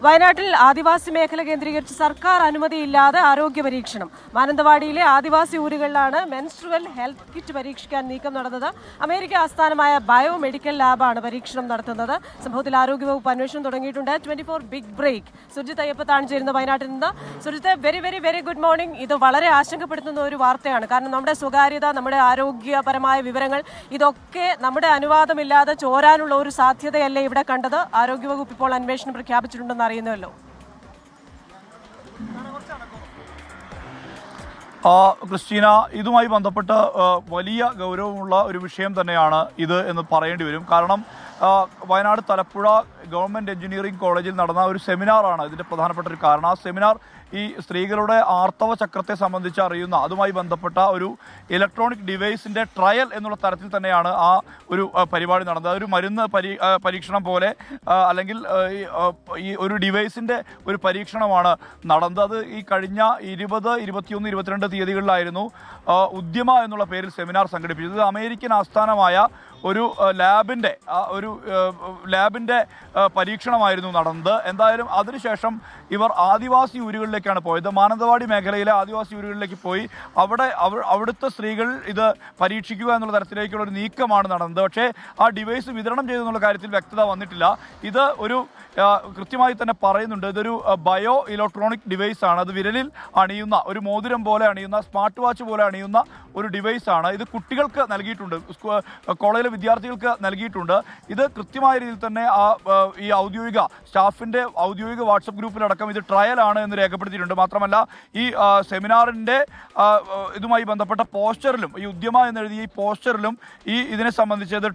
വയനാട്ടിൽ ആദിവാസി മേഖല കേന്ദ്രീകരിച്ച് സർക്കാർ അനുമതിയില്ലാതെ ആരോഗ്യ പരീക്ഷണം. മാനന്തവാടിയിലെ ആദിവാസി ഊരുകളിലാണ് മെൻസ്ട്രുവൽ ഹെൽത്ത് കിറ്റ് പരീക്ഷിക്കാൻ നീക്കം നടന്നത്. അമേരിക്ക ആസ്ഥാനമായ ബയോമെഡിക്കൽ ലാബാണ് പരീക്ഷണം നടത്തുന്നത്. സംഭവത്തിൽ ആരോഗ്യവകുപ്പ് അന്വേഷണം തുടങ്ങിയിട്ടുണ്ട്. 24 ബിഗ് ബ്രേക്ക്. സുജിത് അയ്യപ്പത്താണ് ചേരുന്ന വയനാട്ടിൽ നിന്ന്. Sujith, very good morning. ഇത് വളരെ ആശങ്കപ്പെടുത്തുന്ന ഒരു വാർത്തയാണ്. കാരണം നമ്മുടെ സ്വകാര്യത, നമ്മുടെ ആരോഗ്യപരമായ വിവരങ്ങൾ ഇതൊക്കെ നമ്മുടെ അനുവാദമില്ലാതെ ചോരാനുള്ള ഒരു സാധ്യതയല്ലേ ഇവിടെ കണ്ടത്? ആരോഗ്യവകുപ്പ് ഇപ്പോൾ അന്വേഷണം പ്രഖ്യാപിച്ചിട്ടുണ്ടെന്ന് അറിയുന്നല്ലോ. ക്രിസ്റ്റീന, ഇതുമായി ബന്ധപ്പെട്ട് വലിയ ഗൗരവമുള്ള ഒരു വിഷയം തന്നെയാണ് ഇത് എന്ന് പറയേണ്ടി വരും. കാരണം വയനാട് തലപ്പുഴ ഗവൺമെൻറ് എഞ്ചിനീയറിംഗ് കോളേജിൽ നടന്ന ഒരു സെമിനാറാണ് ഇതിൻ്റെ പ്രധാനപ്പെട്ട ഒരു കാരണം. ആ സെമിനാർ ഈ സ്ത്രീകളുടെ ആർത്തവ ചക്രത്തെ സംബന്ധിച്ച് അറിയുന്ന അതുമായി ബന്ധപ്പെട്ട ഒരു ഇലക്ട്രോണിക് ഡിവൈസിൻ്റെ ട്രയൽ എന്നുള്ള തരത്തിൽ തന്നെയാണ് ആ ഒരു പരിപാടി നടന്നത്. ഒരു മരുന്ന് പരീക്ഷണം പോലെ അല്ലെങ്കിൽ ഈ ഒരു ഡിവൈസിൻ്റെ ഒരു പരീക്ഷണമാണ് നടന്നത്. അത് ഈ കഴിഞ്ഞ 20, 21, 22 തീയതികളിലായിരുന്നു ഉദ്യമ എന്നുള്ള പേരിൽ സെമിനാർ സംഘടിപ്പിച്ചത്. അമേരിക്കൻ ആസ്ഥാനമായ ഒരു ലാബിൻ്റെ പരീക്ഷണമായിരുന്നു നടന്നത്. എന്തായാലും അതിനുശേഷം ഇവർ ആദിവാസി ഊരുകളിലേക്കാണ് പോയത്. മാനന്തവാടി മേഖലയിലെ ആദിവാസി ഊരുകളിലേക്ക് പോയി അവിടുത്തെ സ്ത്രീകൾ ഇത് പരീക്ഷിക്കുക എന്നുള്ള തരത്തിലേക്കുള്ള ഒരു നീക്കമാണ് നടന്നത്. പക്ഷേ ആ ഡിവൈസ് വിതരണം ചെയ്തെന്നുള്ള കാര്യത്തിൽ വ്യക്തത വന്നിട്ടില്ല. ഇത് ഒരു കൃത്യമായി തന്നെ പറയുന്നുണ്ട്, ഇതൊരു ബയോ ഇലക്ട്രോണിക് ഡിവൈസാണ്. അത് വിരലിൽ അണിയുന്ന ഒരു മോതിരം പോലെ അണിയുന്ന, സ്മാർട്ട് വാച്ച് പോലെ അണിയുന്ന ഒരു ഡിവൈസാണ്. ഇത് കുട്ടികൾക്ക് നൽകിയിട്ടുണ്ട്, കോളേജിലെ വിദ്യാർത്ഥികൾക്ക് നൽകിയിട്ടുണ്ട്. ഇത് കൃത്യമായ രീതിയിൽ തന്നെ ഈ ഔദ്യോഗിക സ്റ്റാഫിൻ്റെ ഔദ്യോഗിക വാട്സപ്പ് ഗ്രൂപ്പിലടക്കം ഇത് ട്രയലാണ് എന്ന് രേഖപ്പെടുത്തിയിട്ടുണ്ട്. മാത്രമല്ല ഈ സെമിനാറിൻ്റെ ഇതുമായി ബന്ധപ്പെട്ട പോസ്റ്ററിലും, ഈ ഉദ്യമ എന്നെഴുതിയ ഈ പോസ്റ്ററിലും ഇതിനെ സംബന്ധിച്ച് ഇത്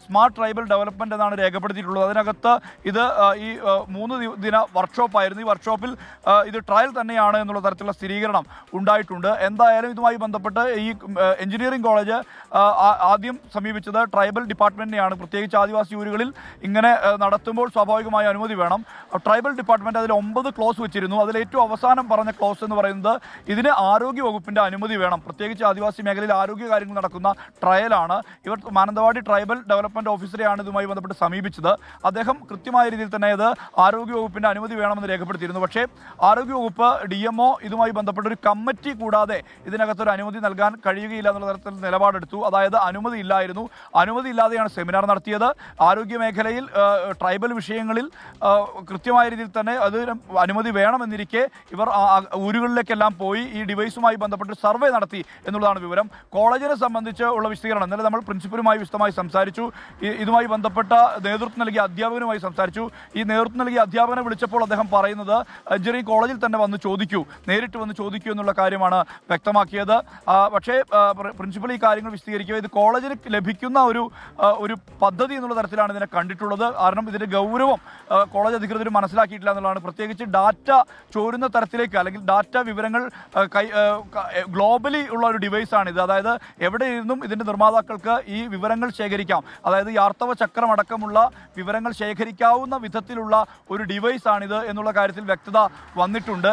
സ്മാർട്ട് ട്രൈബൽ ഡെവലപ്മെൻറ്റ് എന്നാണ് രേഖപ്പെടുത്തിയിട്ടുള്ളത്. അതിനകത്ത് ഇത് ഈ 3 ദിന വർക്ക്ഷോപ്പായിരുന്നു. ഈ വർക്ക്ഷോപ്പിൽ ഇത് ട്രയൽ തന്നെയാണ് എന്നുള്ള തരത്തിലുള്ള സ്ഥിരീകരണം ഉണ്ടായിട്ടുണ്ട്. എന്തായാലും ഇതുമായി ബന്ധപ്പെട്ട് ഈ എഞ്ചിനീയറിംഗ് കോളേജ് ആദ്യം സമീപിച്ചത് ട്രൈബൽ ഡിപ്പാർട്ട്മെൻറ്റിനെയാണ്. പ്രത്യേകിച്ച് ആദിവാസി ഊരുകളിൽ ഇങ്ങനെ നടത്തുമ്പോൾ സ്വാഭാവികമായ അനുമതി വേണം. ട്രൈബൽ ഡിപ്പാർട്ട്മെൻറ്റ് അതിൽ 9 ക്ലോസ് വെച്ചിരുന്നു. അതിൽ ഏറ്റവും അവസാനം പറഞ്ഞ ക്ലോസ് എന്ന് പറയുന്നത് ഇതിന് ആരോഗ്യ വകുപ്പിൻ്റെ അനുമതി വേണം. പ്രത്യേകിച്ച് ആദിവാസി മേഖലയിൽ ആരോഗ്യ കാര്യങ്ങൾ നടക്കുന്ന ട്രയലാണ്. ഇവർ മാനന്തവാടി ട്രൈബൽ ഡെവലപ്മെൻറ്റ് ഓഫീസറെയാണ് ഇതുമായി ബന്ധപ്പെട്ട് സമീപിച്ചത്. അദ്ദേഹം കൃത്യമായ രീതിയിൽ തന്നെ ഇത് ആരോഗ്യവകുപ്പിൻ്റെ അനുമതി വേണമെന്ന് രേഖപ്പെടുത്തിയിരുന്നു. പക്ഷേ ആരോഗ്യവകുപ്പ് DMO ഇതുമായി ബന്ധപ്പെട്ട ഒരു കമ്മിറ്റി കൂടാതെ ഇതിനകത്തൊരു അനുമതി നൽകാൻ കഴിയുകയില്ല എന്നുള്ള തരത്തിൽ നിലപാടെടുത്തു. അതായത് അനുമതി ഇല്ലായിരുന്നു. അനുമതി ഇല്ലാതെയാണ് സെമിനാർ നടത്തിയത്. ആരോഗ്യ മേഖലയിൽ ട്രൈബൽ വിഷയങ്ങളിൽ കൃത്യമായ രീതിയിൽ തന്നെ അത് അനുമതി വേണമെന്നിരിക്കെ ഇവർ ഊരുകളിലേക്കെല്ലാം പോയി ഈ ഡിവൈസുമായി ബന്ധപ്പെട്ട് സർവേ നടത്തി എന്നുള്ളതാണ് വിവരം. കോളേജിനെ സംബന്ധിച്ച് ഉള്ള വിശദീകരണം ഇന്നലെ നമ്മൾ പ്രിൻസിപ്പലുമായി വിശദമായി സംസാരിച്ചു. ഇതുമായി ബന്ധപ്പെട്ട നേതൃത്വം നൽകിയ അധ്യാപകനുമായി സംസാരിച്ചു. ഈ നേതൃത്വം നൽകിയ അധ്യാപകനെ വിളിച്ചപ്പോൾ അദ്ദേഹം പറയുന്നത് എഞ്ചിനീയറിംഗ് കോളേജിൽ തന്നെ നേരിട്ട് വന്ന് ചോദിക്കൂ എന്നുള്ള കാര്യമാണ് വ്യക്തമാക്കിയത്. പക്ഷേ പ്രിൻസിപ്പൽ ഈ കാര്യങ്ങൾ വിശദീകരിക്കുക ഇത് കോളേജിന് ലഭിക്കുന്ന ഒരു പദ്ധതി എന്നുള്ള തരത്തിലാണ് ഇതിനെ കണ്ടിട്ടുള്ളത്. കാരണം ഇതിൻ്റെ ഗൗരവം കോളേജ് അധികൃതർ മനസ്സിലാക്കിയിട്ടില്ല എന്നുള്ളതാണ്. പ്രത്യേകിച്ച് ഡാറ്റ ചോരുന്ന തരത്തിലേക്ക് അല്ലെങ്കിൽ ഡാറ്റ വിവരങ്ങൾ ഗ്ലോബലി ഉള്ള ഒരു ഡിവൈസാണിത്. അതായത് എവിടെ ഇരുന്നും ഇതിൻ്റെ നിർമ്മാതാക്കൾക്ക് ഈ വിവരങ്ങൾ ശേഖരിക്കാം. അതായത് ഈ ആർത്തവ ചക്രമടക്കമുള്ള വിവരങ്ങൾ ശേഖരിക്കാവുന്ന വിധത്തിലുള്ള ഒരു ഡിവൈസാണിത് എന്നുള്ള കാര്യത്തിൽ വ്യക്തത വന്നിട്ടുണ്ട്.